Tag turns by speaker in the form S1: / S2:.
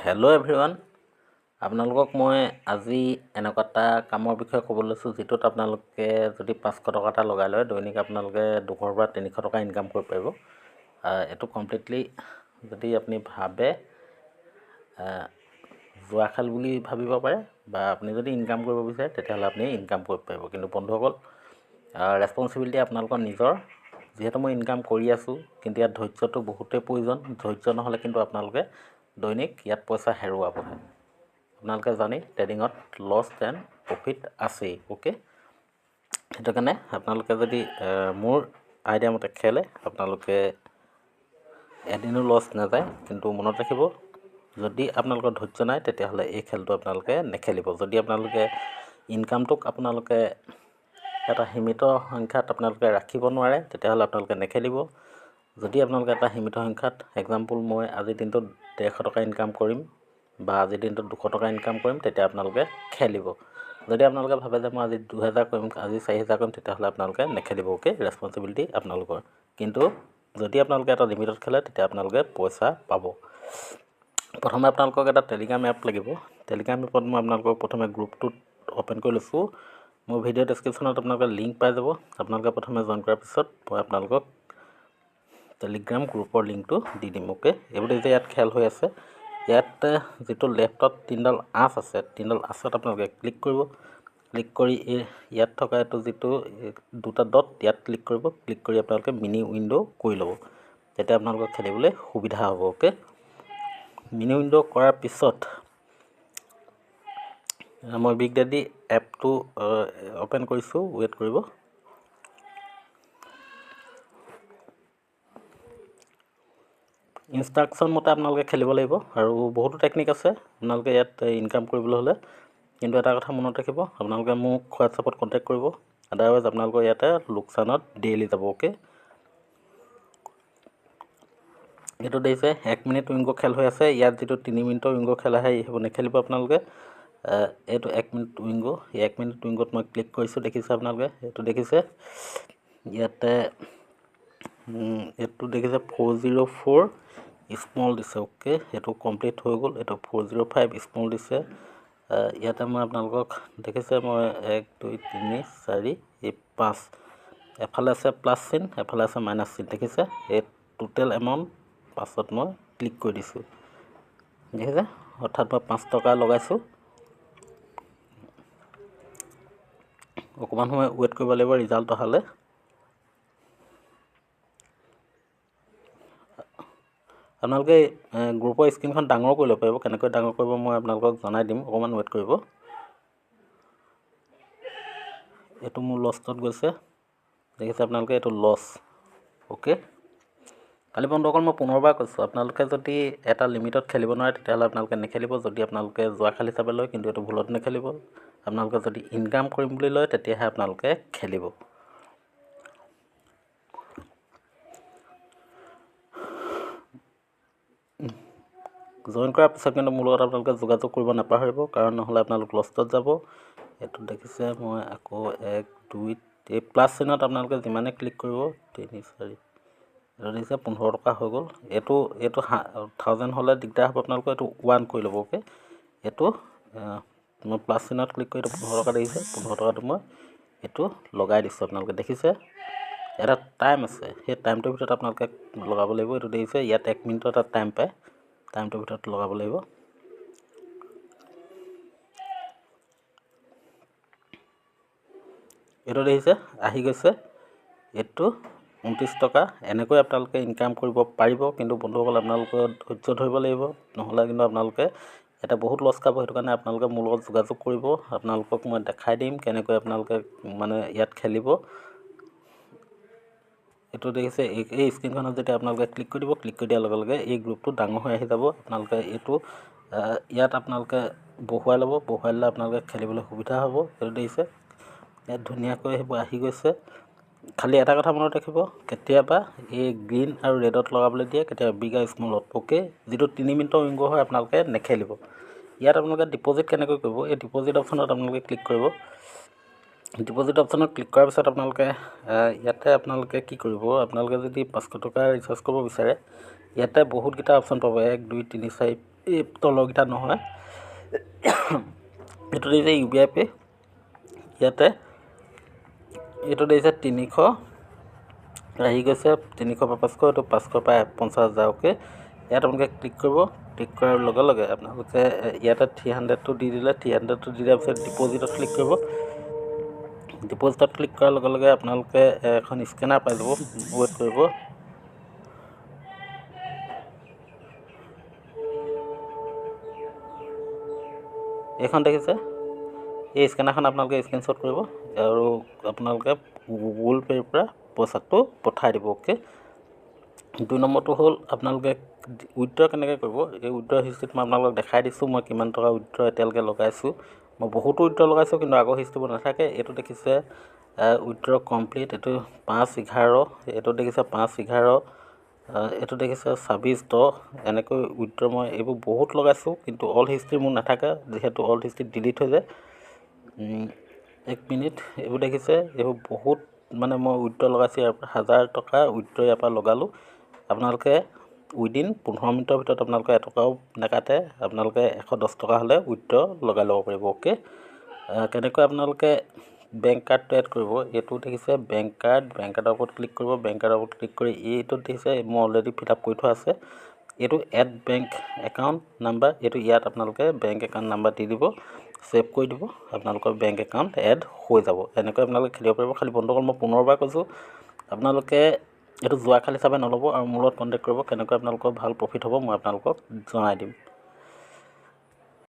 S1: Hello' everyone, আপোনালোকক মই আজি এনেকুৱা এটা কামৰ বিষয়ে ক'বলৈ লৈছোঁ যিটোত আপোনালোকে যদি 500 টকা এটা লগাই লয় দৈনিক আপোনালোকে 200 পৰা 300 টকা ইনকাম কৰিব পাৰিব। এইটো কমপ্লিটলি যদি আপুনি ভাবে জুৱা খেল বুলি ভাবিব পাৰে, বা আপুনি যদি ইনকাম কৰিব বিচাৰে তেতিয়াহ'লে আপুনি ইনকাম কৰিব পাৰিব। কিন্তু বন্ধুসকল, ৰেছপনচিবিলিটি আপোনালোকৰ নিজৰ। যিহেতু মই ইনকাম কৰি আছোঁ, কিন্তু ইয়াত ধৈৰ্যটো বহুতেই প্ৰয়োজন। ধৈৰ্য নহ'লে কিন্তু আপোনালোকে দৈনিক ইয়াত পইচা হেৰুৱাবহে। আপোনালোকে জানে ট্ৰেডিঙত লছ এণ্ড প্ৰফিট আছেই। অ'কে, সেইটো কাৰণে আপোনালোকে যদি মোৰ আইডিয়া মতে খেলে আপোনালোকে এদিনো লছ নাযায়। কিন্তু মনত ৰাখিব, যদি আপোনালোকৰ ধৈৰ্য নাই তেতিয়াহ'লে এই খেলটো আপোনালোকে নেখেলিব। যদি আপোনালোকে ইনকামটোক আপোনালোকে এটা সীমিত সংখ্যাত আপোনালোকে ৰাখিব নোৱাৰে তেতিয়াহ'লে আপোনালোকে নেখেলিব। যদি আপোনালোকে এটা সীমিত সংখ্যাত, এক্সাম্পল মই আজিৰ দিনটোত 150 টকা ইনকাম কৰিম বা আজিৰ দিনটোত 200 টকা ইনকাম কৰিম, তেতিয়া আপোনালোকে খেলিব। যদি আপোনালোকে ভাবে যে মই আজি 2000 কৰিম, আজি 4000 কৰিম, তেতিয়াহ'লে আপোনালোকে নেখেলিব। অ'কে, ৰেছপনচিবিলিটি আপোনালোকৰ। কিন্তু যদি আপোনালোকে এটা লিমিটত খেলে তেতিয়া আপোনালোকে পইচা পাব। প্ৰথমে আপোনালোকক এটা টেলিগ্ৰাম এপ লাগিব। টেলিগ্ৰাম এপত মই আপোনালোকক প্ৰথমে গ্ৰুপটোত অ'পেন কৰি লৈছোঁ। মোৰ ভিডিঅ' ডেছক্ৰিপশ্যনত আপোনালোকে লিংক পাই যাব। আপোনালোকে প্ৰথমে জইন কৰাৰ পিছত মই আপোনালোকক টেলিগ্ৰাম গ্ৰুপৰ লিংকটো দি দিম। অ'কে, এইবোৰ যে ইয়াত খেল হৈ আছে, ইয়াত যিটো লেফ্টত 3ডাল আঁচ আছে, 3ডাল আঁচত আপোনালোকে ক্লিক কৰিব। ক্লিক কৰি ইয়াত থকা এইটো যিটো 2টা ডট, ইয়াত ক্লিক কৰিব। ক্লিক কৰি আপোনালোকে মিনি উইণ্ড' কৰি ল'ব। তেতিয়া আপোনালোকক খেলিবলৈ সুবিধা হ'ব। অ'কে, মিনি উইণ্ড' কৰাৰ পিছত মই বিগ ডেডি এপটো অ'পেন কৰিছোঁ। ৱেইট কৰিব। ইনষ্ট্ৰাকশ্যন মতে আপোনালোকে খেলিব লাগিব, আৰু বহুতো টেকনিক আছে আপোনালোকে ইয়াত ইনকাম কৰিবলৈ হ'লে। কিন্তু এটা কথা মনত ৰাখিব, আপোনালোকে মোক হোৱাটছআপত কণ্টেক্ট কৰিব, আদাৰৱাইজ আপোনালোকৰ ইয়াতে লোকচানত ডেইলি যাব। অ'কে, এইটো দেখিছে 1 মিনিট উইংগ' খেল হৈ আছে। ইয়াত যিটো 3 মিনিটৰ উইংগ' খেল আহে সেইবোৰ নেখেলিব আপোনালোকে। এইটো 1 মিনিট উইংগ', এই 1 মিনিট উইংগত মই ক্লিক কৰিছোঁ। দেখিছে আপোনালোকে, এইটো দেখিছে ইয়াতে এইটো দেখিছে 404 স্মল দিছে। অ'কে, এইটো কমপ্লিট হৈ গ'ল। এইটো 405 স্মল দিছে। ইয়াতে মই আপোনালোকক দেখিছে, মই 1 2 3 4 5, এফালে আছে প্লাছ চিন, এফালে আছে মাইনাছ চিন। দেখিছে, এই টোটেল এমাউণ্ট 5ত মই ক্লিক কৰি দিছোঁ। দেখিছে, অৰ্থাৎ মই 5 টকা লগাইছোঁ। অকণমান সময় ৱেইট কৰিব লাগিব ৰিজাল্ট অহালৈ। আপোনালোকে গ্ৰুপৰ স্ক্ৰীণখন ডাঙৰ কৰি ল'ব পাৰিব। কেনেকৈ ডাঙৰ কৰিব মই আপোনালোকক জনাই দিম, অকণমান ৱেইট কৰিব। এইটো মোৰ লষ্টত গৈছে, দেখিছে আপোনালোকে, এইটো লছ। অ'কে, খালি বন্ধুসকল মই পুনৰবাৰ কৈছোঁ, আপোনালোকে যদি এটা লিমিটত খেলিব নোৱাৰে তেতিয়াহ'লে আপোনালোকে নেখেলিব। যদি আপোনালোকে জুৱা খেল হিচাপে লয়, কিন্তু এইটো ভুলত নেখেলিব। আপোনালোকে যদি ইনকাম কৰিম বুলি লয় তেতিয়াহে আপোনালোকে খেলিব। জইন কৰাৰ পিছত কিন্তু মোৰ লগত আপোনালোকে যোগাযোগ কৰিব নাপাহৰিব, কাৰণ নহ'লে আপোনালোক লষ্টত যাব। এইটো দেখিছে, মই আকৌ 1 2 এই প্লাছ চিনত আপোনালোকে যিমানে ক্লিক কৰিব 3 4, এইটো দেখিছে 15 টকা হৈ গ'ল। এইটো 1000 হ'লে দিগদাৰ হ'ব আপোনালোকৰ। এইটো 1 কৰি ল'ব। অ'কে, এইটো মই প্লাছ চিনত ক্লিক কৰি এইটো 15 টকা দেখিছে, 15 টকাটো মই এইটো লগাই দিছোঁ। আপোনালোকে দেখিছে এটা টাইম আছে, সেই টাইমটোৰ ভিতৰত আপোনালোকে লগাব লাগিব। এইটো দেখিছে, ইয়াত 1 মিনিটৰ এটা টাইম পায়, টাইমটোৰ ভিতৰত লগাব লাগিব। এইটো দেখিছে আহি গৈছে, এইটো 29 টকা। এনেকৈ আপোনালোকে ইনকাম কৰিব পাৰিব। কিন্তু বন্ধুসকল, আপোনালোকৰ ধৈৰ্য ধৰিব লাগিব, নহ'লে কিন্তু আপোনালোকে এটা বহুত লছ খাব। সেইটো কাৰণে আপোনালোকে মোৰ লগত যোগাযোগ কৰিব। আপোনালোকক মই দেখাই দিম কেনেকৈ আপোনালোকে মানে ইয়াত খেলিব। এইটো দেখিছে, এই স্ক্ৰীণখনত যেতিয়া আপোনালোকে ক্লিক কৰি দিব, ক্লিক কৰি দিয়াৰ লগে লগে এই গ্ৰুপটো ডাঙৰ হৈ আহি যাব। আপোনালোকে এইটো ইয়াত আপোনালোকে বহুৱাই ল'ব। বহুৱাই ল'লে আপোনালোকে খেলিবলৈ সুবিধা হ'ব। এইটো দেখিছে, ইয়াত ধুনীয়াকৈ সেইবোৰ আহি গৈছে। খালি এটা কথা মনত ৰাখিব, কেতিয়াবা এই গ্ৰীণ আৰু ৰেডত লগাবলৈ দিয়ে, কেতিয়াবা বিগ আৰু স্মলত। অ'কে, যিটো 3 মিনিটৰ উইংগ' হয় আপোনালোকে নেখেলিব। ইয়াত আপোনালোকে ডিপ'জিট কেনেকৈ কৰিব, এই ডিপ'জিট অপশ্যনত আপোনালোকে ক্লিক কৰিব। ডিপ'জিট অপশ্যনত ক্লিক কৰাৰ পিছত আপোনালোকে ইয়াতে আপোনালোকে কি কৰিব, আপোনালোকে যদি 500 টকা ৰিচাৰ্জ কৰিব বিচাৰে, ইয়াতে বহুতকেইটা অপশ্যন পাব। 1 2 3 4 এই তলৰকেইটা নহয়। এইটো দিছে UPI পে', ইয়াতে এইটো দিছে 300 আহি গৈছে 300 পৰা 500, এইটো 500 পৰা 50,000। অ'কে, ইয়াত আপোনালোকে ক্লিক কৰিব। ক্লিক কৰাৰ লগে লগে আপোনালোকে ইয়াতে 300টো দি দিলে, 300টো দি দিয়াৰ পিছত ডিপ'জিটত ক্লিক কৰিব। ডিপ'জিটত ক্লিক কৰাৰ লগে লগে আপোনালোকে এখন স্কেনাৰ পাই যাব। ৱেইট কৰিব। এইখন দেখিছে, এই স্কেনাৰখন আপোনালোকে স্ক্ৰীনশ্বট কৰিব আৰু আপোনালোকে গুগল পে'ৰ পৰা পইচাটো পঠাই দিব। অ'কে, 2 নম্বৰটো হ'ল আপোনালোকে উইথড্ৰ কেনেকৈ কৰিব। এই উইথড্ৰ হিষ্ট্ৰীত মই আপোনালোকক দেখাই দিছোঁ মই কিমান টকা উইথড্ৰ এতিয়ালৈকে লগাইছোঁ। মই বহুতো উইথড্ৰ লগাইছোঁ, কিন্তু আগৰ হিষ্ট্ৰীবোৰ নাথাকে। এইটো দেখিছে উইথড্ৰ কমপ্লিট, এইটো 5/11, এইটো দেখিছে 5/11, এইটো দেখিছে 26/10। এনেকৈ উইথড্ৰ মই এইবোৰ বহুত লগাইছোঁ, কিন্তু অল হিষ্ট্ৰী মোৰ নাথাকে, যিহেতু অল হিষ্ট্ৰী ডিলিট হৈ যায়। 1 মিনিট, এইবোৰ দেখিছে, এইবোৰ বহুত মানে মই উইথড্ৰ লগাইছোঁ। ইয়াৰ পৰা 1000 টকা উইথড্ৰ ইয়াৰ পৰা লগালোঁ। আপোনালোকে উইদিন 15 মিনিটৰ ভিতৰত আপোনালোকে এটকাও নাকাটে। আপোনালোকে 110 টকা হ'লে উইথড্ৰ লগাই ল'ব পাৰিব। অ'কে, কেনেকৈ আপোনালোকে বেংক কাৰ্ডটো এড কৰিব। এইটো দেখিছে বেংক কাৰ্ডৰ ওপৰত ক্লিক কৰিব। বেংক কাৰ্ডৰ ওপৰত ক্লিক কৰি এইটোত দেখিছে মই অলৰেডি ফিল আপ কৰি থোৱা আছে। এইটো এড বেংক একাউণ্ট নাম্বাৰ, এইটো ইয়াত আপোনালোকে বেংক একাউণ্ট নাম্বাৰ দি দিব, ছেভ কৰি দিব, আপোনালোকৰ বেংক একাউণ্ট এড হৈ যাব। এনেকৈ আপোনালোকে খেলিব পাৰিব। খালি বন্ধুসকল মই পুনৰবাৰ কৈছোঁ, আপোনালোকে এইটো জুৱা খেল হিচাপে নল'ব আৰু মোৰ লগত কণ্টেক্ট কৰিব। কেনেকৈ আপোনালোকৰ ভাল প্ৰফিট হ'ব মই আপোনালোকক জনাই দিম।